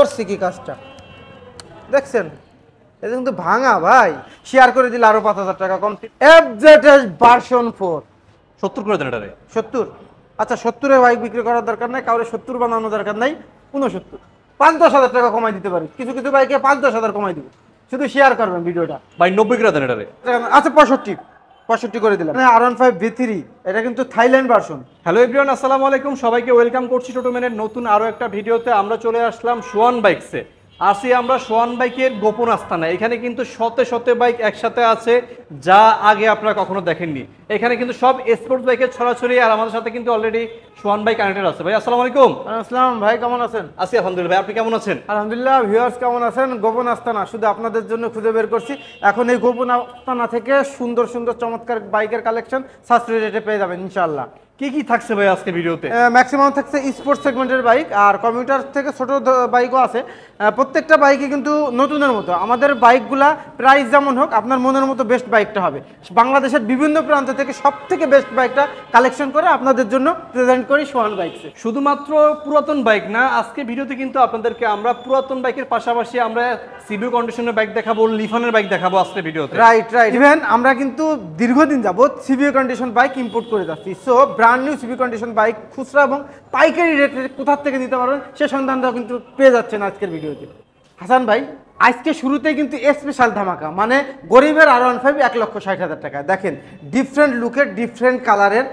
করছি কি কাজটা দেখছেন? এটা কিন্তু ভাঙা ভাই, শেয়ার করে দিলে আরো 5,000 টাকা কম। এফজেডএস ভার্সন 4 70 করে দেন এটারে। 70। আচ্ছা 70-এ বাইক বিক্রি করার দরকার নাই, কাউরে 70 বানানো দরকার নাই, 69 5-10 হাজার টাকা কমাই দিতে পারি। কিছু কিছু বাইকে 5-10 হাজার কমাই দিব, শুধু শেয়ার করবেন ভিডিওটা। ভাই 90 করে দেন এটারে। আচ্ছা 65 করে দিলাম। R15 V3 এটা কিন্তু থাইল্যান্ড ভার্সন। হ্যালো এভরিওয়ান, আসসালামু আলাইকুম, সবাইকে ওয়েলকাম করছি টোটোম্যানের নতুন আরো একটা ভিডিওতে। আমরা চলে আসলাম সোয়ান বাইকসে। আসি আমরা সোয়ান বাইকের গোপন আস্তানা। এখানে কিন্তু শতে শতে বাইক একসাথে আছে, যা আগে আপনারা কখনো দেখেননি। এখানে কিন্তু সব স্পোর্টস বাইকের ছড়াছড়ি, আর আমাদের সাথে কিন্তু অলরেডি সোয়ান বাইক কানেক্টেড আছে। ভাই আসসালামু আলাইকুম। আসসালাম ভাই, কেমন আছেন? আছি আলহামদুলিল্লাহ। ভাই আপনি কেমন আছেন? আলহামদুলিল্লাহ। ভিউয়ার্স কেমন আছেন? গোপন আস্তানা শুধু আপনাদের জন্য খুঁজে বের করছি। এখন এই গোপন আস্তানা থেকে সুন্দর সুন্দর চমৎকার বাইকের কালেকশন সাশ্রয়ী রেটে পেয়ে যাবেন ইনশাআল্লাহ। কি কি থাকছে ভাই আজকে ভিডিওতে? ম্যাক্সিমাম থাকছে স্পোর্টস সেগমেন্টের বাইক, আর কমিউটার থেকে ছোট বাইকও আছে। প্রত্যেকটা বাইকই কিন্তু নতুনের মতো। আমাদের বাইকগুলা প্রাইস যেমন হোক, আপনার মনের মতো বেস্ট বাইকটা হবে। বাংলাদেশের বিভিন্ন প্রান্ত থেকে সব থেকে বেস্ট বাইকটা কালেকশন করে আপনাদের জন্য প্রেজেন্ট করি সোহান বাইকসে। শুধুমাত্র পুরাতন বাইক না, আজকে ভিডিওতে কিন্তু আপনাদেরকে আমরা পুরাতন বাইকের পাশাপাশি আমরা সিবিউ কন্ডিশনের বাইক দেখাবো, লিফানের বাইক দেখাবো আজকে ভিডিওতে। রাইট। ইভেন আমরা কিন্তু দীর্ঘদিন যাবত সিবিউ কন্ডিশন বাইক ইম্পোর্ট করে যাচ্ছি। So brand new CBU condition bike খুচরা এবং পাইকারি রেটে কোথা থেকে দিতে পারবেন সে সন্ধানটাও কিন্তু পেয়ে যাচ্ছেন আজকের ভিডিওতে। হাসান ভাই, আজকে শুরুতেই কিন্তু স্পেশাল ধামাকা, মানে গরিবের R15 1,60,000 টাকা। দেখেন ডিফারেন্ট লুকের ডিফারেন্ট কালারের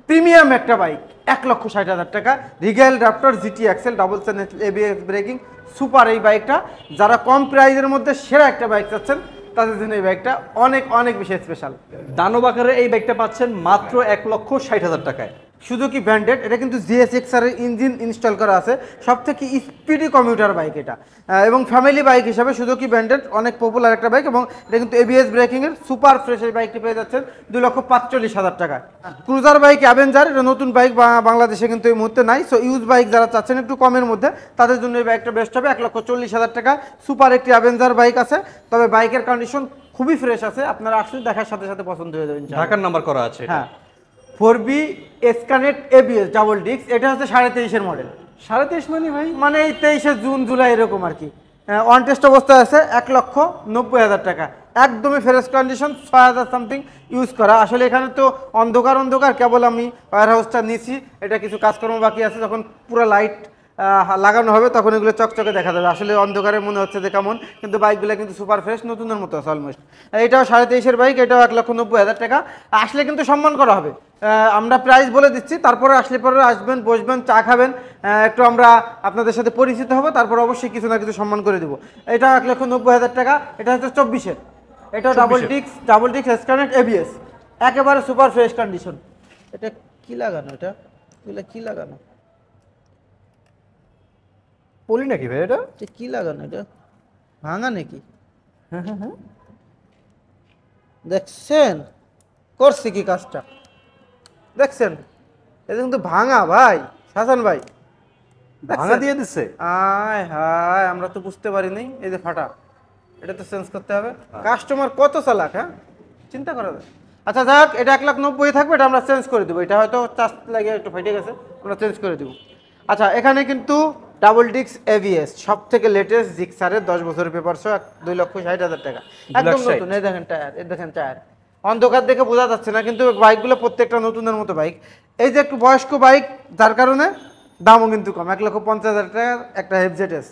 প্রিমিয়াম একটা বাইক 1,60,000 টাকা। Rigel Raptor GT XL double channel ABS breaking super. এই বাইকটা যারা কম প্রাইজের মধ্যে সেরা একটা বাইক চাচ্ছেন তাদের জন্য এই বাইকটা অনেক অনেক বেশি স্পেশাল। দানব আকারে এই বাইকটা পাচ্ছেন মাত্র 1,60,000 টাকায়। সুজুকি ব্র্যান্ডেড, এটা কিন্তু GSX-R এর ইঞ্জিন ইনস্টল করা আছে। সব থেকে স্পিডি কমিউটার বাইক এটা, এবং ফ্যামিলি বাইক হিসাবে সুজুকি ব্র্যান্ডেড অনেক পপুলার একটা বাইক। এবং এটা কিন্তু ABS ব্রেকিংয়ের সুপার ফ্রেশ। এই বাইকটি পেয়ে যাচ্ছেন 2,45,000 টাকায়। ক্রুজার বাইক অ্যাভেঞ্জার, এটা নতুন বাইক বাংলাদেশে কিন্তু এই মুহূর্তে নাই। সো ইউজ বাইক যারা চাচ্ছেন একটু কমের মধ্যে তাদের জন্য এই বাইকটা বেস্ট হবে। 1,40,000 টাকা সুপার একটি অ্যাভেঞ্জার বাইক আছে, তবে বাইকের কন্ডিশন খুবই ফ্রেশ আছে। আপনারা আসলে দেখার সাথে সাথে পছন্দ হয়ে যাবেন। ঢাকার নাম্বার করা আছে। হ্যাঁ, 4B এসকানেক্ট ABS ডাবল ডিস্ক। এটা হচ্ছে 23.5-এর মডেল। 23.5 মানে ভাই, মানে এই 23শে জুন জুলাই এরকম আর কি। অন টেস্ট অবস্থায় আছে 1,90,000 টাকা। একদমই ফ্রেশ কন্ডিশন, 6,000 সামথিং ইউজ করা। আসলে এখানে তো অন্ধকার কেবল আমি ওয়্যার হাউসটা নিয়েছি, এটা কিছু কাজকর্ম বাকি আছে। যখন পুরো লাইট লাগানো হবে তখন এগুলো চকচকে দেখা যাবে। আসলে অন্ধকারে মনে হচ্ছে যে কেমন, কিন্তু বাইকগুলো কিন্তু সুপার ফ্রেশ, নতুনের মতো আছে অলমোস্ট। এটাও 23.5-এর বাইক, এটাও 1,90,000 টাকা। আসলে কিন্তু সম্মান করা হবে। আমরা প্রাইস বলে দিচ্ছি, তারপরে আসলে পরে আসবেন, বসবেন, চা খাবেন, একটু আমরা আপনাদের সাথে পরিচিত হবো, তারপর অবশ্যই কিছু না কিছু সম্মান করে দেবো। এটা 1,90,000 টাকা। এটা হচ্ছে 24-এর, এটা ডাবল ডিস্ক এসকানেক্ট ABS, একেবারে সুপার ফ্রেশ কন্ডিশন। এটা কি লাগানো? এটা কি লাগানো? পলি নাকি ভাই? এটা কি লাগানো? এটা ভাঙা নাকি? হ্যাঁ, দেখছেন করছি কি কাজটা দেখছেন? এটা কিন্তু ভাঙা ভাই, হাসান ভাই ভাঙা দিয়ে দিচ্ছে। আয় হায়, আমরা তো বুঝতে পারিনি। এই যে ফাটা, এটা তো চেঞ্জ করতে হবে। কাস্টমার কত চালাক, হ্যাঁ চিন্তা করা যায়। আচ্ছা যাক, এটা 1,90,000 থাকবে, এটা আমরা চেঞ্জ করে দেবো। এটা হয়তো চার্জ লাগিয়ে একটু ফেটে গেছে, আমরা চেঞ্জ করে দেবো। আচ্ছা, এখানে কিন্তু ডাবল ডিস্ক ABS সব থেকে লেটেস্ট জিক্সারের 10 বছরের পেপার সহ 2,60,000 টাকা। একদম নতুন। এই দেখেন টায়ার, এই দেখেন টায়ার। অন্ধকার দেখে বোঝা যাচ্ছে না, কিন্তু বাইকগুলো প্রত্যেকটা নতুনের মতো বাইক। এই যে একটু বয়স্ক বাইক, যার কারণে দামও কিন্তু কম। 1,50,000 টাকার একটা FZS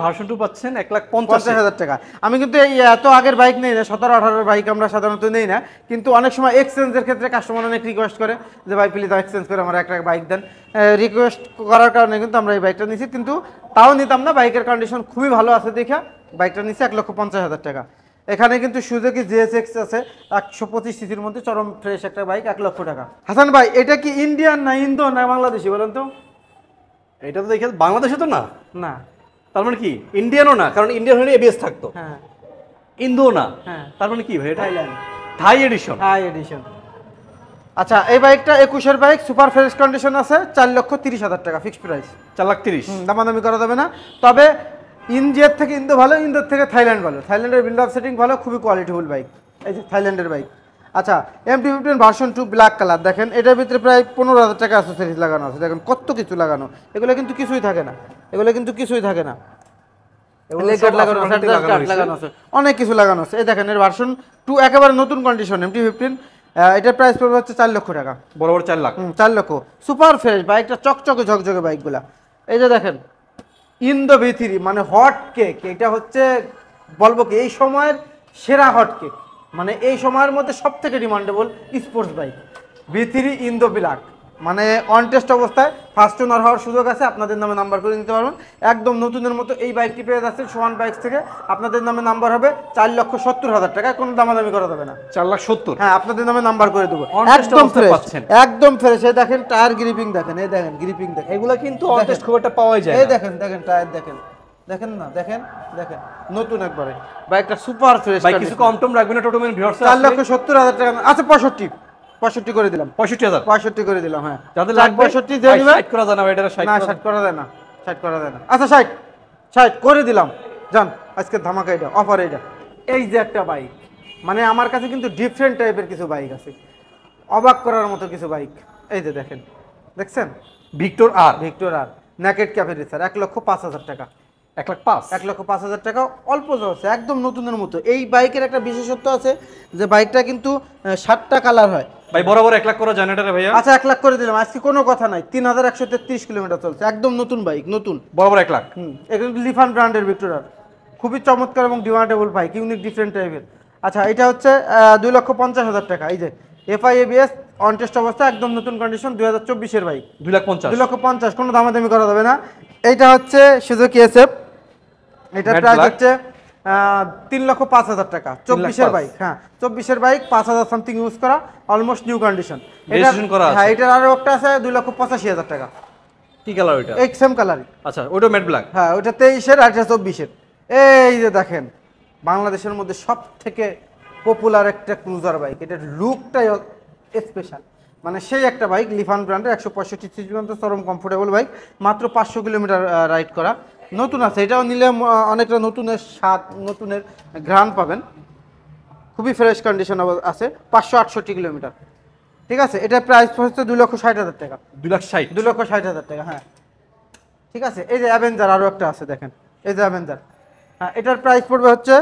ভার্সন 2 পাচ্ছেন 1,50,000 টাকা। আমি কিন্তু এই এত আগের বাইক নেই না, 17-18 বাইক আমরা সাধারণত নেই না। কিন্তু অনেক সময় এক্সচেঞ্জের ক্ষেত্রে কাস্টমার অনেক রিকোয়েস্ট করে যে ভাই প্লিজ এক্সচেঞ্জ করে আমার একটা বাইক দেন। রিকোয়েস্ট করার কারণে কিন্তু আমরা এই বাইকটা নিয়েছি, কিন্তু তাও নিতাম না। বাইকের কন্ডিশন খুবই ভালো আছে দেখে বাইকটা নিয়েছি 1,50,000 টাকা। এখানে কিন্তু সুজুকি GSX আছে 125 সিসির মধ্যে, চরম ফ্রেশ একটা বাইক, 1,00,000 টাকা। হাসান ভাই, এটা কি ইন্ডিয়ান না ইন্দো না বাংলাদেশি বলেন তো? এটা তো দেখে বাংলাদেশে তো না। না, তার মানে কি ইন্ডিয়ানও না, কারণ ইন্ডিয়ান হলে ABS থাকতো। হ্যাঁ। ইন্দো না, হ্যাঁ। তার মানে কি ভাই? এটা থাইল্যান্ড থাই এডিশন। আচ্ছা, এই বাইকটা 21-এর বাইক, সুপার ফ্রেশ কন্ডিশন আছে, 4,30,000 টাকা ফিক্সড প্রাইস। 4,30,000 দামাদামি করা যাবে না। তবে ইন্ডিয়ার থেকে ইন্দো ভালো, ইন্দোর থেকে থাইল্যান্ড ভালো। থাইল্যান্ডের বিল্ড আপ সেটিং ভালো, খুবই কোয়ালিটিফুল বাইক। এই যে থাইল্যান্ডের বাইক। আচ্ছা MT-15 ভার্সন 2 ব্ল্যাক কালার দেখেন, এটার ভিতরে প্রায় 15,000 টাকা অ্যাক্সেসরিজ লাগানো আছে। দেখেন কত কিছু লাগানো, এগুলো কিন্তু কিছুই থাকে না, এগুলো কিন্তু কিছুই থাকে না। লেগ গার্ড লাগানো আছে, হেডলাইট গার্ড লাগানো আছে, অনেক কিছু লাগানো আছে। এই দেখেন এর ভার্সন 2 একেবারে নতুন কন্ডিশন MT-15। এটার প্রাইস পড়বে হচ্ছে 4 লক্ষ টাকা। বরাবর 4 লাখ। 4 লক্ষ, সুপার ফ্রেশ বাইকটা, চকচকে ঝকঝকে বাইকগুলা। এই যে দেখেন ইন্দো V3 মানে হট কেক, এটা হচ্ছে বলবো কি এই সময়ের সেরা হট কেক, মানে এই সময়ের মধ্যে সব থেকে demandable sports bike V3 Indo black, মানে অন টেস্ট অবস্থায় ফার্স্ট ওনার হওয়ার সুযোগ আছে, আপনাদের নামে নাম্বার করে নিতে পারবেন। একদম নতুনের মতো এই বাইকটি পেয়ে যাচ্ছে সোহান বাইকস থেকে, আপনাদের নামে নাম্বার হবে 4,70,000 টাকা, কোনো দামাদামি করা যাবে না। 4,70,000, হ্যাঁ আপনাদের নামে নাম্বার করে দেবো, On test একদম অবস্থায় ফ্রেশ, পাচ্ছেন। একদম ফ্রেশ। এই দেখেন টায়ার গ্রিপিং দেখেন, এই দেখেন গ্রিপিং দেখেন, এগুলা কিন্তু অন টেস্ট খুব একটা পাওয়াই যায় এই না। দেখেন দেখেন টায়ার দেখেন, দেখেন না দেখেন দেখেন নতুন একবারে বাইকটা সুপার ফ্রেশ। ভাই কিছু কম টম রাখবেন না টোটোমেন ভিউয়ার্স? 4,70,000 টাকা আচ্ছা 65 করে দিলাম, 65,000 65 করে দিলাম। হ্যাঁ যাদের লাগবে 65 দিয়ে নিবে, 60 করা জানা ভাই, এটা 60 না 60 করা যায় না, 60 করা যায় না। আচ্ছা 60 করে দিলাম, জান আজকে ধামাকা এটা, অফার এটা। এই যে একটা বাইক, মানে আমার কাছে কিন্তু ডিফারেন্ট টাইপের কিছু বাইক আছে, অবাক করার মতো কিছু বাইক। এই যে দেখেন, দেখছেন ভিক্টর আর ভিক্টর আর নেকেড ক্যাফে রেসার 1,05,000 টাকা। 1,05,000 1,05,000 টাকা অল্প যাচ্ছে, একদম নতুনের মতো। এই বাইকের একটা বিশেষত্ব আছে যে বাইকটা কিন্তু 7টা কালার হয়। ভাই বরাবর 1 লাখ করা জানা এটা ভাইয়া? আচ্ছা 1 লাখ করে দিলাম, আজকে কোনো কথা নাই। 3,133 কিলোমিটার চলছে, একদম নতুন বাইক, নতুন বরাবর 1 লাখ। এটা লিফান ব্র্যান্ডের ভিক্টর আর, খুবই চমৎকার এবং ডিমান্ডেবল বাইক, ইউনিক ডিফারেন্ট টাইপের। আচ্ছা এটা হচ্ছে 2,50,000 টাকা। এই যে FI ABS অন টেস্ট অবস্থা, একদম নতুন কন্ডিশন, 2024-এর বাইক। 2,50,000 2,50,000, কোনো দামাদামি করা যাবে না। এইটা হচ্ছে সুজুকি SF, এটার Matte প্রাইস black। হচ্ছে 3,05,000 টাকা। 24-এর বাইক, হ্যাঁ 24-এর বাইক, 5,000 সামথিং ইউজ করা, অলমোস্ট নিউ কন্ডিশন। Registration করা আছে। হ্যাঁ এটার আরো একটা আছে 2,85,000 টাকা, কি কালার ওইটা? এই সেম কালারই। আচ্ছা ওটা ম্যাট ব্ল্যাক। হ্যাঁ ওইটা 23-এর আর এটা 24-এর। এই যে দেখেন বাংলাদেশের মধ্যে সব থেকে পপুলার একটা ক্রুজার বাইক, এটার লুকটাই স্পেশাল, মানে সেই একটা বাইক লিফান ব্র্যান্ডের, 165 সিসি পর্যন্ত চরম কমফোর্টেবল বাইক, মাত্র 500 কিলোমিটার রাইড করা, নতুন আছে। এটাও নিলে অনেকটা নতুনের স্বাদ, নতুনের ঘ্রাণ পাবেন, খুবই ফ্রেশ কন্ডিশন আছে, 568 কিলোমিটার। ঠিক আছে, এটার প্রাইস হচ্ছে 2,60,000 টাকা। 2,60,000 2,60,000 টাকা, হ্যাঁ ঠিক আছে। এই যে অ্যাভেঞ্জার আরও একটা আছে দেখেন, এই যে অ্যাভেঞ্জার, হ্যাঁ এটার প্রাইস পড়বে হচ্ছে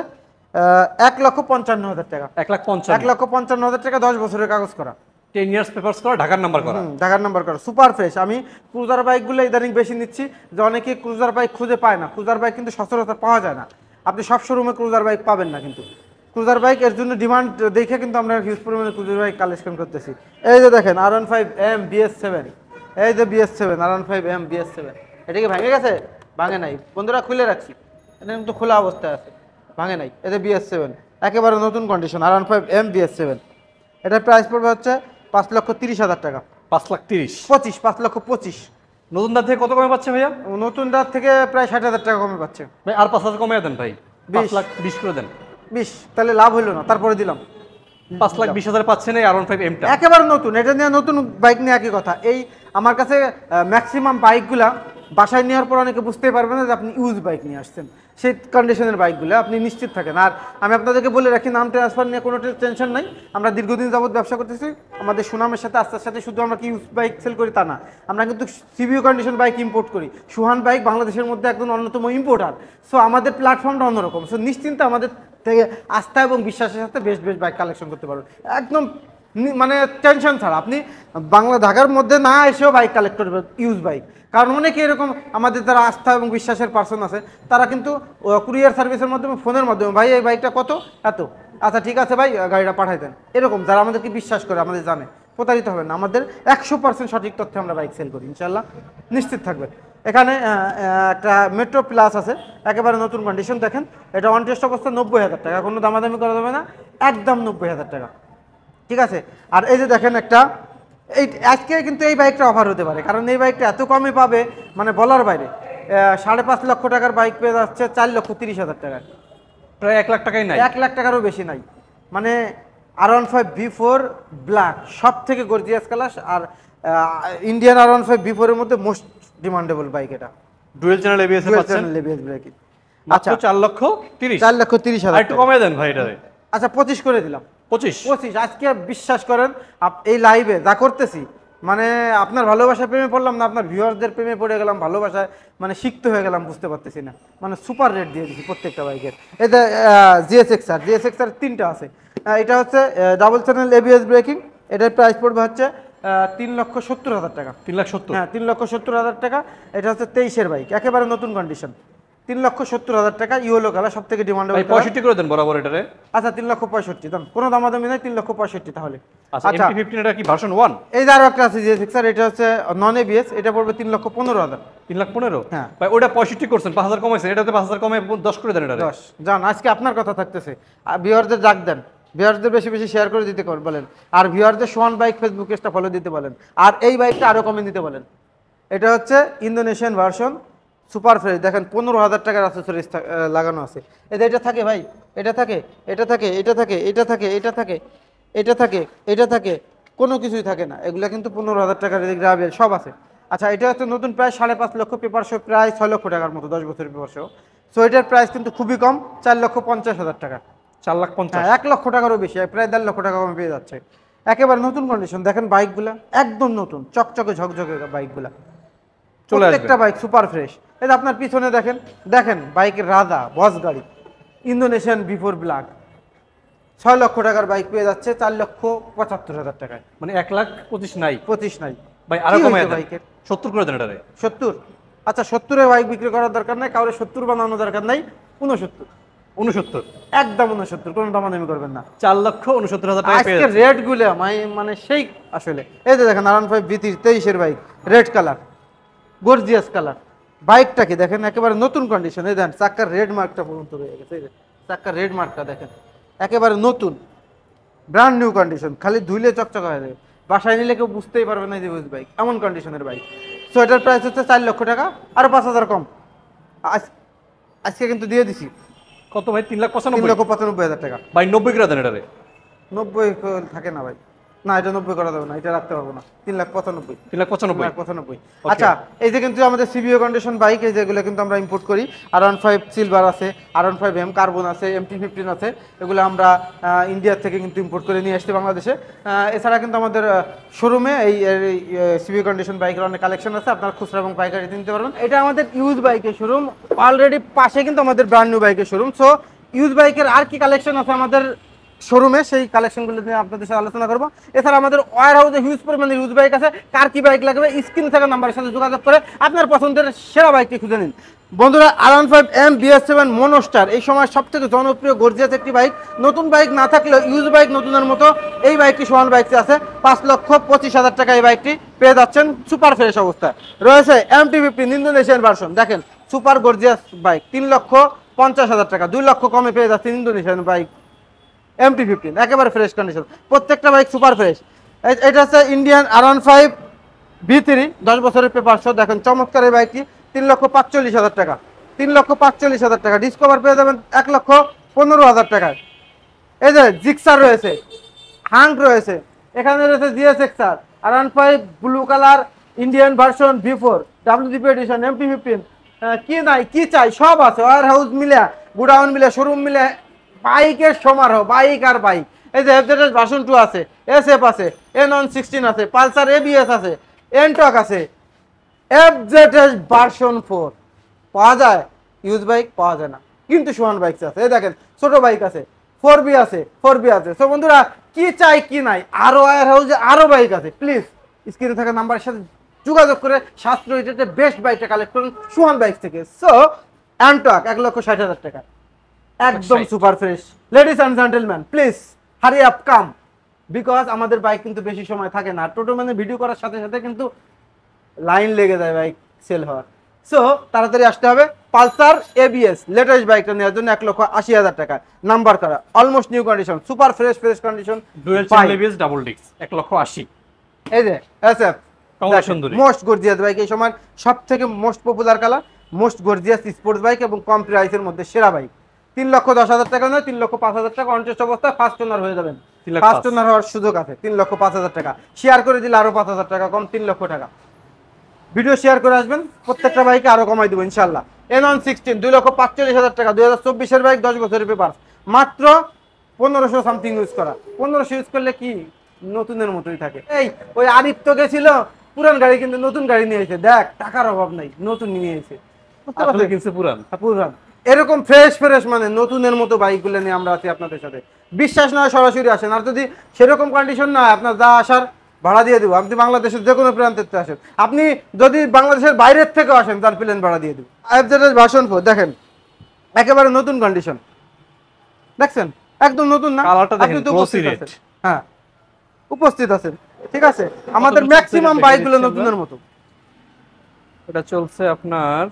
1,55,000 টাকা। 1,50,000 1,55,000 টাকা, 10 বছরের কাগজ করা, 10 ইয়ার্স পেপারস করা, ঢাকার নাম্বার করা। ঢাকার নাম্বার করা, সুপার ফ্রেশ। আমি ক্রুজার বাইকগুলো ইদানিং বেশি নিচ্ছি, যে অনেকে ক্রুজার বাইক খুঁজে পায় না, ক্রুজার বাইক কিন্তু সচরাচর পাওয়া যায় না, আপনি সব শোরুমে ক্রুজার বাইক পাবেন না, কিন্তু ক্রুজার বাইক এর জন্য ডিমান্ড দেখে কিন্তু আমরা হিউজ পরিমাণে ক্রুজার বাইক কালেকশন করতেছি। এই যে দেখেন R15M BS7, এই যে BS7 R15M BS7, এটা কি ভেঙে গেছে? ভাঙে নাই বন্ধুরা, খুলে রাখছি, এটা কিন্তু খোলা অবস্থায় আছে, ভাঙে নাই। এই যে BS7 একেবারে নতুন কন্ডিশন R15M BS7, এটার প্রাইস পড়বে হচ্ছে 5,30,000 টাকা। 5,30,000 5,25,000 নতুন দাঁত থেকে কত কমে পাচ্ছে ভাইয়া? নতুন রাত থেকে প্রায় 60,000 টাকা কমে পাচ্ছে। ভাই আর 5,000 কমে দেন ভাই, 20 5,20,000 করে দেন। 20, তাহলে লাভ হইলো না, তারপরে দিলাম। 5,20,000 পাচ্ছেন এই R15M টা। একেবারে নতুন, এটা নিয়ে নতুন বাইক নিয়ে একই কথা। এই আমার কাছে ম্যাক্সিমাম বাইকগুলা বাসায় নেওয়ার পর অনেকে বুঝতেই পারবে না যে আপনি ইউজ বাইক নিয়ে আসছেন, সেই কন্ডিশনের বাইকগুলো আপনি নিশ্চিত থাকেন। আর আমি আপনাদেরকে বলে রাখি, নাম ট্রান্সফার নিয়ে কোনো টেনশন নাই, আমরা দীর্ঘদিন যাবত ব্যবসা করতেছি, আমাদের সুনামের সাথে আস্তে সাথে শুধু আমরা কি ইউজ বাইক সেল করি তা না, আমরা কিন্তু সিবিও কন্ডিশন বাইক ইম্পোর্ট করি। সুহান বাইক বাংলাদেশের মধ্যে একজন অন্যতম ইম্পোর্টার, সো আমাদের প্ল্যাটফর্মটা অন্যরকম, সো নিশ্চিন্তে আমাদের থেকে আস্থা এবং বিশ্বাসের সাথে বেস্ট বেস্ট বাইক কালেকশন করতে পারবেন, একদম মানে টেনশন ছাড়া। আপনি ঢাকার মধ্যে না এসেও বাইক কালেক্ট করবেন ইউজ বাইক, কারণ অনেকে এরকম আমাদের যারা আস্থা এবং বিশ্বাসের পার্সন আছে, তারা কিন্তু কুরিয়ার সার্ভিসের মাধ্যমে, ফোনের মাধ্যমে, ভাই এই বাইকটা কত, এত, আচ্ছা ঠিক আছে ভাই গাড়িটা পাঠাই দেন, এরকম যারা আমাদেরকে বিশ্বাস করে, আমাদের জানে, প্রতারিত হবেন না। আমাদের 100% সঠিক তথ্যে আমরা বাইক সেল করি, ইনশাল্লাহ নিশ্চিত থাকবেন। এখানে একটা মেট্রো প্লাস আছে, একেবারে নতুন কন্ডিশন, দেখেন এটা অন টেস্ট অবস্থা 90,000 টাকা, কোনো দামাদামি করা যাবে না, একদম 90,000 টাকা, ঠিক আছে। আর এই যে দেখেন একটা, এই আজকে কিন্তু এই বাইকটা অফার হতে পারে, কারণ এই বাইকটা এত কমে পাবে মানে বলার বাইরে। 5.5 লক্ষ টাকার বাইক পেয়ে যাচ্ছে 4,30,000 টাকায়, প্রায় 1 লাখ টাকাই নাই, 1 লাখ টাকারও বেশি নাই। মানে R15 V4 ব্ল্যাক সব থেকে গর্জিয়াস কালার, আর ইন্ডিয়ান R15 V4 এর মধ্যে মোস্ট ডিমান্ডেবল বাইক এটা, ডুয়েল চ্যানেল এবিএস এ পাচ্ছেন। ABS breaking. আচ্ছা 4,30,000, 4,30,000 আর একটু কমে দেন ভাই এটারে। আচ্ছা 25 করে দিলাম, 25 আজকে বিশ্বাস করেন এই লাইভে যা করতেছি মানে আপনার ভালোবাসার প্রেমে পড়লাম না, আপনার ভিউয়ারদের প্রেমে পড়ে গেলাম, ভালোবাসায় মানে সিক্ত হয়ে গেলাম, বুঝতে পারতেছি না। মানে সুপার রেট দিয়ে দিচ্ছি প্রত্যেকটা বাইকের। এতে জিএসএক্সআর 3টা আছে। এটা হচ্ছে ডাবল চ্যানেল এবিএস ব্রেকিং। এটার প্রাইস পড়বে হচ্ছে 3,70,000 টাকা। 3,70,000? হ্যাঁ, 3,70,000 টাকা। এটা হচ্ছে 23-এর বাইক, একেবারে নতুন কন্ডিশন। 3,70,000 টাকা, ইয়েলো কালার, সব থেকে ডিমান্ডেবল। 65 করে দেন বরাবর এটারে। আচ্ছা 3,65,000 দাম, কোনো দামাদামি নাই, 3,65,000 তাহলে। আচ্ছা MT-15 এটা কি ভার্সন 1? এই যে আরো একটা আছে জিএসএক্সআর, এটা হচ্ছে নন এবিএস, এটা পড়বে 3,15,000। 3,15,000? হ্যাঁ ভাই ওটা 65 করছেন, 5,000 কমাইছেন, এটাতে 5,000 কমে 10 করে দেন এটা। 10 জান, আজকে আপনার কথা থাকতেছে। আর ভিউয়ারদের ডাক দেন, ভিউয়ারদের বেশি বেশি শেয়ার করে দিতে বলেন, আর ভিউয়ারদের সোহান বাইক ফেসবুক পেজটা ফলো দিতে বলেন, আর এই বাইকটা আরো কমে দিতে বলেন। এটা হচ্ছে ইন্দোনেশিয়ান ভার্সন, সুপার ফ্রেশ। দেখেন 15,000 টাকার অ্যাক্সেসরিজ লাগানো আছে। এটা থাকে ভাই, এটা থাকে, এটা থাকে, এটা থাকে, এটা থাকে, এটা থাকে, এটা থাকে, এটা থাকে, কোনো কিছুই থাকে না। এগুলো কিন্তু 15,000 টাকার গ্রাবেল সব আছে। আচ্ছা, এটা হচ্ছে নতুন প্রায় 5.5 লক্ষ, পেপার শো প্রায় 6 লক্ষ টাকার মতো, 10 বছরের পেপার শো। সো এটার প্রাইস কিন্তু খুবই কম, 4,50,000 টাকা। 4,50,000? হ্যাঁ, 1 লক্ষ টাকারও বেশি, প্রায় 1.5 লক্ষ টাকা কমে পেয়ে যাচ্ছে। একেবারে নতুন কন্ডিশন। দেখেন বাইকগুলা একদম নতুন, চকচকে ঝকঝকে বাইকগুলা, প্রত্যেকটা বাইক সুপার ফ্রেশ। এই যে আপনার পিছনে দেখেন, দেখেন বাইকের রাজা বস গাড়ি, ইন্দোনেশিয়ান বিফোর ব্ল্যাক, 6 লক্ষ টাকার বাইক পেয়ে যাচ্ছে 4,75,000 টাকায়। মানে 1,25,000 নাই? 25 নাই ভাই, আরো কমে দেন, বাইকের 70 করে দেন এটারে। 70? আচ্ছা 70-এর বাইক বিক্রি করার দরকার নাই, কাউরে 70 বানানো দরকার নাই, 69। 69? একদম 69, কোনো দামাদামি করবেন না। 4,69,000 টাকা পেয়ে আজকে রেট গুলো মানে সেই আসলে। এই যে দেখেন R15 V3 23-এর bike, red colour, gorgeous colour. বাইকটা কি দেখেন, একেবারে নতুন কন্ডিশন। এই দেখেন চাক্কার রেড মার্কটা পর্যন্ত রয়ে গেছে, এই যে চাক্কার রেড মার্কটা দেখেন, একেবারে নতুন ব্র্যান্ড নিউ কন্ডিশন। খালি ধুইলে চকচক হয়ে যাবে, বাসায় নিলে কেউ বুঝতেই পারবে না যে বুঝ বাইক, এমন কন্ডিশনের বাইক। সো এটার প্রাইস হচ্ছে 4 লক্ষ টাকা, আরো 5,000 কম আজকে কিন্তু দিয়ে দিছি। কত ভাই? 3,95,000? 3,95,000 টাকা। ভাই 90 করে দেন এটারে। 90 থাকে না ভাই, না এটা 90 করা যাবে না, এটা রাখতে পারবো না। 3,95,000। 3,95,000? আচ্ছা, এই যে কিন্তু আমাদের সিবিও কন্ডিশন বাইক, এই যেগুলো কিন্তু আমরা ইম্পোর্ট করি। R15 সিলভার আছে, R15M কার্বন আছে, MT-15 আছে, এগুলো আমরা ইন্ডিয়া থেকে কিন্তু ইম্পোর্ট করে নিয়ে আসছি বাংলাদেশে। এছাড়া কিন্তু আমাদের শোরুমে এই সিবিও কন্ডিশন বাইকের অনেক কালেকশন আছে, আপনারা খুচরা এবং পাইকারি নিতে পারবেন। এটা আমাদের ইউজ বাইকের শোরুম, অলরেডি পাশে কিন্তু আমাদের ব্র্যান্ড নিউ বাইকের শোরুম। সো ইউজ বাইকের আর কি কালেকশন আছে আমাদের শোরুমে, সেই কালেকশনগুলো নিয়ে আপনাদের সাথে আলোচনা করবো। এছাড়া আমাদের ওয়ার হাউসে হিউজ পরিমাণে ইউজ বাইক আছে। কার কি বাইক লাগবে স্ক্রিন থাকা নাম্বারের সাথে যোগাযোগ করে আপনার পছন্দের সেরা বাইকটি খুঁজে নিন। বন্ধুরা, R15M BS7 মনোস্টার এই সময় সব থেকে জনপ্রিয় গর্জিয়াস একটি বাইক। নতুন বাইক না থাকলেও ইউজ বাইক নতুনের মতো এই বাইকটি সোহান বাইকটি আছে। 5,25,000 টাকা এই বাইকটি পেয়ে যাচ্ছেন সুপার ফ্রেশ অবস্থায়। রয়েছে MT-15 ইন্দোনেশিয়ান ভার্সন, দেখেন সুপার গর্জিয়াস বাইক, 3,50,000 টাকা, 2 লক্ষ কমে পেয়ে যাচ্ছেন ইন্দোনেশিয়ান বাইক MT-15, একেবারে ফ্রেশ কন্ডিশন, প্রত্যেকটা বাইক সুপার ফ্রেশ। এটা হচ্ছে ইন্ডিয়ান R15 V3 10 বছরের পেপার শো। দেখেন চমৎকার এই বাইকটি, 3,45,000 টাকা, 3,45,000 টাকা। ডিসকভার পেয়ে যাবেন 1,15,000 টাকায়। এই যে জিক্সার রয়েছে, হাঙ্ক রয়েছে, এখানে রয়েছে GSXR, R15 blue colour Indian version V4 WDP edition, MT-15, কি নাই কি চাই সব আছে। ওয়ার হাউস মিলে, গুডাউন মিলে, শোরুম মিলে, বাইকের সমারোহ, বাইক আর বাইক। এই যে FZS ভার্সন 2 আছে, SF আছে, N116 আছে, পালসার ABS আছে, এনটক আছে, FZS ভার্সন 4 পাওয়া যায়। ইউজ বাইক পাওয়া যায় না, কিন্তু সোহান বাইক আছে। এই দেখেন ছোট বাইক আছে, 4B আছে, 4B আছে। সো বন্ধুরা, কি চাই কি নাই, আরো ওয়ার হাউসে আরো বাইক আছে। প্লিজ স্ক্রিনে থাকা নাম্বারের সাথে যোগাযোগ করে সাশ্রয়ী রেটে বেস্ট বাইকটা কালেক্ট করুন সোহান বাইক থেকে। সো এনটক 1,60,000 টাকা, একদম super fresh. Ladies and gentleman, please hurry up come, because আমাদের বাইক কিন্তু বেশি সময় থাকে না। টোটো মানে ভিডিও করার সাথে সাথে কিন্তু লাইন লেগে যায় বাইক সেল হওয়ার। সো তাড়াতাড়ি আসতে হবে। পালসার ABS লেটেস্ট বাইকটা নেওয়ার জন্য 1,80,000 টাকা, নাম্বার করা, almost new condition, super fresh condition, dual channel ABS double disc, 1,80,000। এই যে SF মোস্ট গর্জিয়াস বাইক, এই সময় সব থেকে most popular colour, most gorgeous sports bike এবং কম প্রাইসের মধ্যে সেরা বাইক। 3,10,000 টাকা নয়, 3,05,000 টাকা। অনটেস্ট অবস্থায় ফার্স্ট ওনার হয়ে যাবেন, ফার্স্ট ওনার হওয়ার সুযোগ আছে। 3,05,000 টাকা শেয়ার করে দিলে আরো 5,000 টাকা কম, 3 লক্ষ টাকা। ভিডিও শেয়ার করে আসবেন, প্রত্যেকটা বাইকে আরো কমাই দেবো ইনশাল্লাহ। N116 2,45,000 টাকা, 2024-এর বাইক, 10 বছরের পেপার, মাত্র 1500 সামথিং ইউজ করা। 1500 ইউজ করলে কি নতুনের মতোই থাকে। এই ওই আরিফ তো গেছিল পুরান গাড়ি, কিন্তু নতুন গাড়ি নিয়ে এসে দেখ, টাকার অভাব নাই, নতুন নিয়ে এসে আসলে কিনছে পুরান। পুরান এরকম ফ্রেশ ফ্রেশ মানে নতুনের মতো বাইকগুলো নিয়ে আমরা আছি আপনাদের সাথে। বিশ্বাস নয় সরাসরি আসেন, আর যদি সেরকম কন্ডিশন না হয় আপনার যা আসার ভাড়া দিয়ে দেবো। আপনি বাংলাদেশের যে কোনো প্রান্তের থেকে আসেন, আপনি যদি বাংলাদেশের বাইরের থেকেও আসেন তার প্লেন ভাড়া দিয়ে দেবো। FZS ভার্সন 4 দেখেন একেবারে নতুন কন্ডিশন, দেখছেন একদম নতুন না, কালারটা দেখেন, আপনি তো glossy উপস্থিত red। আছেন। হ্যাঁ উপস্থিত আছেন, ঠিক আছে। আমাদের ম্যাক্সিমাম বাইকগুলো নতুনের মতো। এটা চলছে আপনার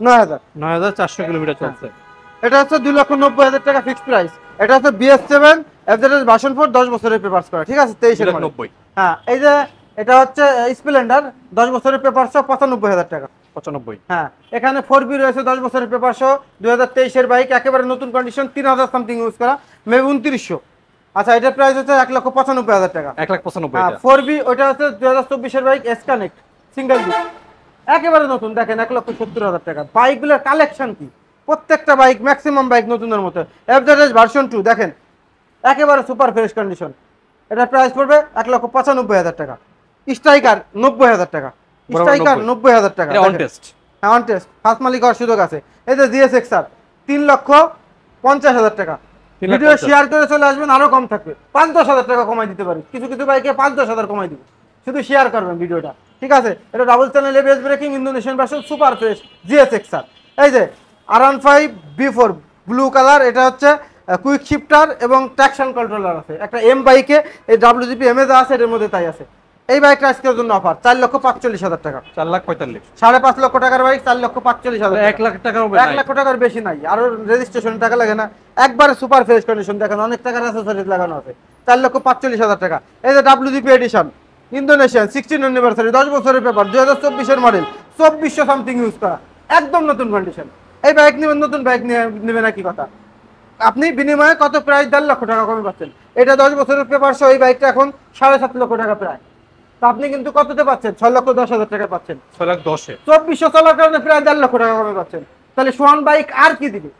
9000, 9400 কিলোমিটার চলছে। এটা হচ্ছে 2,90,000 টাকা ফিক্সড প্রাইস। এটা হচ্ছে BS7 FZS ভার্সন 4 10 বছরের পেপারস করা, ঠিক আছে 23 এর মডেল। 90। হ্যাঁ এই যে এটা হচ্ছে স্প্লেন্ডার 10 বছরের পেপারস 95,000 টাকা। 95। হ্যাঁ এখানে 4B রয়েছে 10 বছরের পেপারস 2023 এর বাইক, একেবারে নতুন কন্ডিশন, 3000 সামথিং ইউজ করা, মেবি 2900। আচ্ছা এটার প্রাইস হচ্ছে 1,95,000 টাকা। 1,95,000 হ্যাঁ এটা। 4B ওটা হচ্ছে 2024 এর bike, S connect single disc, একেবারে নতুন, দেখেন 1,70,000 টাকা। বাইকগুলোর কালেকশন কি, প্রত্যেকটা বাইক ম্যাক্সিমাম বাইক নতুনের মতো। FZS ভার্সন 2 দেখেন একেবারে সুপার ফ্রেশ কন্ডিশন, এটার প্রাইস পড়বে 1,95,000 টাকা। স্ট্রাইকার 90,000 টাকা, বরাবর স্ট্রাইকার 90,000 টাকা। এটা অন টেস্ট। হ্যাঁ অন টেস্ট, ফার্স্ট মালিক হওয়ার সুযোগ আছে। এই যে GSX-R 3,50,000 টাকা। 3,50,000 ভিডিও শেয়ার করে চলে আসবেন, আরো কম থাকবে, 5-10,000 টাকা কমাই দিতে পারি, কিছু কিছু বাইকে 5-10,000 কমাই দিব, শুধু শেয়ার করবেন ভিডিওটা, ঠিক আছে। এটা double channel ABS braking, Indonesian version, super fresh GSX-R। এই যে R15 B4 ব্লু কালার, এটা হচ্ছে কুইক শিফটার এবং ট্র্যাকশন কন্ট্রোলার আছে। একটা এম বাইকে এই WGP এম এ যা আছে এর মধ্যে তাই আছে। এই বাইকটা আজকের জন্য অফার 4,45,000 টাকা। 4,45,000। 5.5 লক্ষ টাকার বাইক 4,45,000। 1 লাখ টাকার উপরে 1 লক্ষ টাকার বেশি নাই, আরো রেজিস্ট্রেশন টাকা লাগে না, একবারে সুপার ফ্রেশ কন্ডিশন, দেখেন অনেক টাকার অ্যাসেসরিজ লাগানো আছে। 4,45,000 টাকা। এই যে WGP এডিশন ইন্দোনেশিয়ান 16 অ্যানিভার্সারি 10 বছরের পেপার 2024 এর মডেল, 2400 সামথিং ইউজ করা, একদম নতুন কন্ডিশন। এই বাইক নেবেন, নতুন বাইক নেবেন একই কথা, আপনি বিনিময়ে কত প্রায় 1.5 লক্ষ টাকা কমে পাচ্ছেন। এটা 10 বছরের পেপার সহ এই বাইকটা এখন 7.5 লক্ষ টাকা প্রায়। তো আপনি কিন্তু কততে পাচ্ছেন, 6,10,000 টাকা পাচ্ছেন। 6,10,000 2400 চলার কারণে প্রায় 1.5 লক্ষ টাকা কমে পাচ্ছেন। তাহলে সোহান বাইক আর কি দিবে?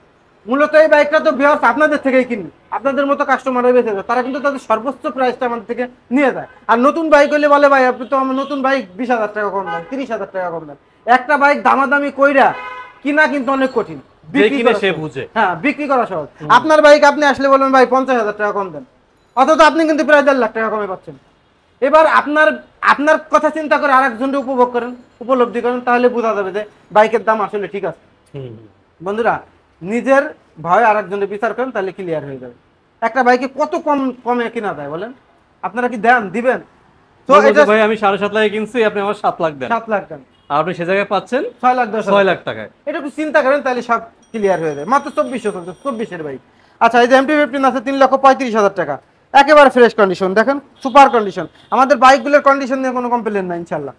মূলত এই বাইকটা তো ভিউয়ার্স আপনাদের থেকেই কিনি, আপনাদের মতো কাস্টমাররা বেঁচে যায়, তারা কিন্তু তাদের সর্বোচ্চ প্রাইসটা আমাদের থেকে নিয়ে যায়। আর নতুন বাইক হলে বলে ভাই আপনি তো আমার নতুন বাইক 20,000 টাকা কম দেন, 30,000 টাকা কম দেন। একটা বাইক দামাদামি কইরা কিনা কিন্তু অনেক কঠিন, বিক্রি কিনে করা সে সহজ। বুঝে। হ্যাঁ বিক্রি করা সহজ। আপনার বাইক আপনি আসলে বলবেন ভাই 50,000 টাকা কম দেন, অথচ আপনি কিন্তু প্রায় 1.5 লাখ টাকা কমে পাচ্ছেন। এবার আপনার আপনার কথা চিন্তা করে আরেকজনকে উপভোগ করেন, উপলব্ধি করেন, তাহলে বোঝা যাবে যে বাইকের দাম আসলে ঠিক আছে। বন্ধুরা নিজের ভয় আরেকজনের বিচার করেন, তাহলে ক্লিয়ার হয়ে যাবে। একটা বাইকে কত কমে কিনা যায় বলেন, আপনারা কি দেন দিবেন? তো এটা ভাই আমি 7.5 লাখে কিনছি, আপনি আমার 7 লাখ দেন। 7 লাখ দেন, আর আপনি সে জায়গায় পাচ্ছেন 6 লাখ টাকায়। এটা একটু চিন্তা করেন, তাহলে সব ক্লিয়ার হয়ে যায়। মাত্র 2400 চলছে, 24 এর বাইক। আচ্ছা এই যে MT-15 আছে 3,35,000 টাকা, একেবারে ফ্রেশ কন্ডিশন, দেখেন সুপার কন্ডিশন। আমাদের বাইকগুলোর কন্ডিশন নিয়ে কোনো কমপ্লেন নাই ইনশাল্লাহ।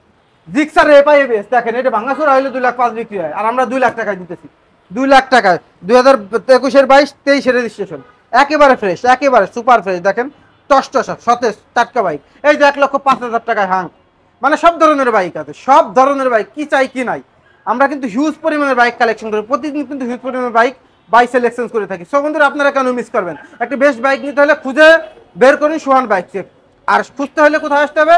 জিক্সার এফআইএস দেখেন, এটা ভাঙাচোরা হইলে 2,05,000 বিক্রি হয়, আর আমরা 2 লাখ টাকায় দিতেছি। 2 লাখ টাকায় 2021 এর 22-23 এর রেজিস্ট্রেশন, একেবারে ফ্রেশ, একেবারে সুপার ফ্রেশ, দেখেন টসটসা সতেজ টাটকা বাইক। এই যে 1,05,000 টাকায় হাং, মানে সব ধরনের বাইক আছে, সব ধরনের বাইক, কি চাই কি নাই। আমরা কিন্তু হিউজ পরিমাণের বাইক কালেকশন করি, প্রতিদিন কিন্তু হিউজ পরিমাণের বাইক সিলেকশন করে থাকি। সো বন্ধুরা আপনারা কেন মিস করবেন? একটা বেস্ট বাইক নিতে হলে খুঁজে বের করুন সোহান বাইক চেক। আর খুঁজতে হলে কোথায় আসতে হবে?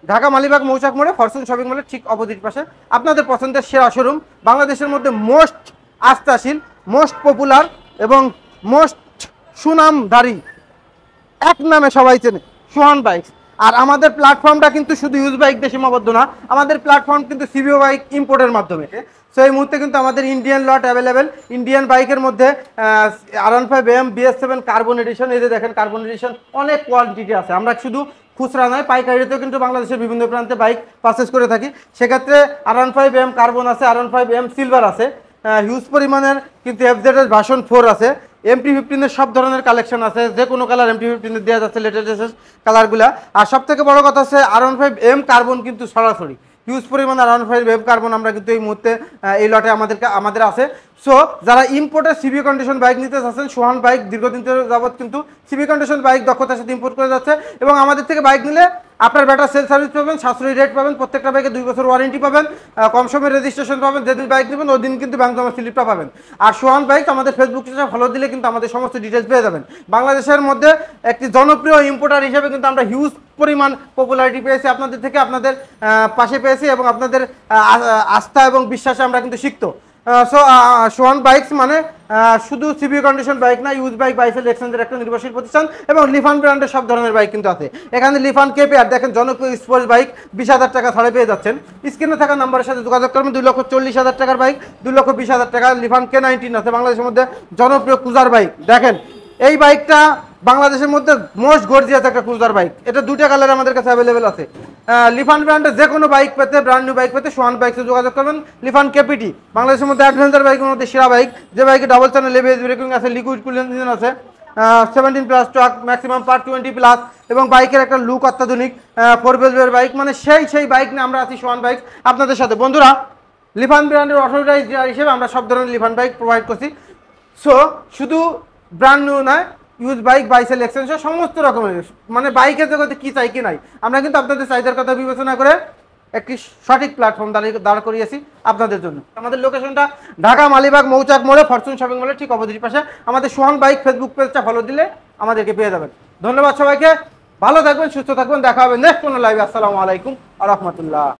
ঢাকা মালিবাগ মৌচাক মোড়ে ফরচুন শপিং মলের ঠিক অপোজিট পাশে আপনাদের পছন্দের সেরা শোরুম, বাংলাদেশের মধ্যে মোস্ট আস্থাশীল, মোস্ট পপুলার এবং মোস্ট সুনামধারী, এক নামে সবাই চেনে, সোহান বাইকস। আর আমাদের প্ল্যাটফর্মটা কিন্তু শুধু ইউজ বাইক দিয়ে সীমাবদ্ধ না, আমাদের প্ল্যাটফর্ম কিন্তু সিবিও বাইক ইম্পোর্টের মাধ্যমে। সো এই মুহূর্তে কিন্তু আমাদের ইন্ডিয়ান লট অ্যাভেলেবেল। ইন্ডিয়ান বাইকের মধ্যে R15M BS7 কার্বন এডিশন, এই যে দেখেন কার্বন এডিশন, অনেক কোয়ান্টিটি আছে। আমরা শুধু খুচরা নয়, পাইকারিতেও কিন্তু বাংলাদেশের বিভিন্ন প্রান্তে বাইক পারচেস করে থাকি। সেক্ষেত্রে R15M কার্বন আছে, R15M সিলভার আছে, হিউজ পরিমাণের কিন্তু FZS ভার্সন 4 আছে, MT-15 এর সব ধরনের কালেকশন আছে, যে কোনো কালার MT-15 এর দেওয়া যাচ্ছে, লেটেস্ট কালারগুলা। আর সব থেকে বড় কথা হচ্ছে R15M কার্বন কিন্তু সরাসরি হিউজ পরিমাণ R15M কার্বন আমরা কিন্তু এই মুহূর্তে এই লটে আমাদের আছে। সো যারা ইম্পোর্টের সিবি কন্ডিশন বাইক নিতে চাচ্ছেন, সোহান বাইক দীর্ঘদিন ধরে যাবত কিন্তু সিবি কন্ডিশন বাইক দক্ষতার সাথে ইম্পোর্ট করে যাচ্ছে, এবং আমাদের থেকে বাইক নিলে আপনার বেটার সেল সার্ভিস পাবেন, সাশ্রয়ী রেট পাবেন, প্রত্যেকটা বাইকে 2 বছর ওয়ারেন্টি পাবেন, কম সময়ের রেজিস্ট্রেশন পাবেন, যেদিন বাইক নেবেন ওই দিন কিন্তু ব্যাংক জমা স্লিপটা পাবেন। আর সোহান বাইক আমাদের ফেসবুক পেজে ফলো দিলে কিন্তু আমাদের সমস্ত ডিটেলস পেয়ে যাবেন। বাংলাদেশের মধ্যে একটি জনপ্রিয় ইম্পোর্টার হিসেবে কিন্তু আমরা হিউজ পরিমাণ পপুলারিটি পেয়েছি আপনাদের থেকে, আপনাদের পাশে পেয়েছি, এবং আপনাদের আস্থা এবং বিশ্বাসে আমরা কিন্তু শিখত। সো সোহান বাইকস মানে শুধু সিবি কন্ডিশন বাইক না, ইউজ বাইক বাইসেল এক্সচেঞ্জের একটা নির্ভরশীল প্রতিষ্ঠান, এবং লিফান ব্র্যান্ডের সব ধরনের বাইক কিন্তু আছে এখানে। লিফান কেপিআর দেখেন, জনপ্রিয় স্পোর্টস বাইক 20,000 টাকা ছাড়ে পেয়ে যাচ্ছেন। স্ক্রিনে থাকা নাম্বারের সাথে যোগাযোগ করবেন। 2,40,000 টাকার বাইক, 2,20,000 টাকা লিফান K19 আছে, বাংলাদেশের মধ্যে জনপ্রিয় ক্রুজার বাইক। দেখেন এই বাইকটা বাংলাদেশের মধ্যে মোস্ট গর্জিয়াস একটা ক্রুজার বাইক, এটা 2টা কালার আমাদের কাছে অ্যাভেলেবেল আছে। লিফান ব্র্যান্ডের যে কোনো বাইক পেতে, ব্র্যান্ড নিউ বাইক পেতে সোহান বাইকসে যোগাযোগ করবেন। লিফান কেপিটি বাংলাদেশের মধ্যে অ্যাডভেঞ্চার বাইকের মধ্যে সেরা বাইক, যে বাইকে ডাবল চ্যানেল এবিএস ব্রেকিং আছে, লিকুইড কুলিং ইঞ্জিন আছে, 17+ ট্রাক, ম্যাক্সিমাম পার 20+, এবং বাইকের একটা লুক অত্যাধুনিক, 4 হুইলের বাইক, মানে সেই বাইক নিয়ে আমরা আছি সোহান বাইক আপনাদের সাথে। বন্ধুরা, লিফান ব্র্যান্ডের অথরাইজড ডিলার হিসেবে আমরা সব ধরনের লিফান বাইক প্রোভাইড করছি। সো শুধু ব্র্যান্ড নিউ নয়, ইউজ বাইক, বাইসেল এক্সচেঞ্জ, সমস্ত রকমের, মানে বাইকের জগতে কি চাই কি নাই, আমরা কিন্তু আপনাদের চাহিদার কথা বিবেচনা করে একটি সঠিক প্ল্যাটফর্ম দাঁড় করিয়েছি আপনাদের জন্য। আমাদের লোকেশনটা ঢাকা মালিবাগ মৌচাক মোড়ে, ফরচুন শপিং মলের ঠিক অপোজিট পাশে। আমাদের সোহান বাইক ফেসবুক পেজটা ফলো দিলে আমাদেরকে পেয়ে যাবেন। ধন্যবাদ সবাইকে, ভালো থাকবেন, সুস্থ থাকবেন, দেখা হবে নেক্সট কোনো লাইভে। আসসালামু আলাইকুম ওয়া রাহমাতুল্লাহ।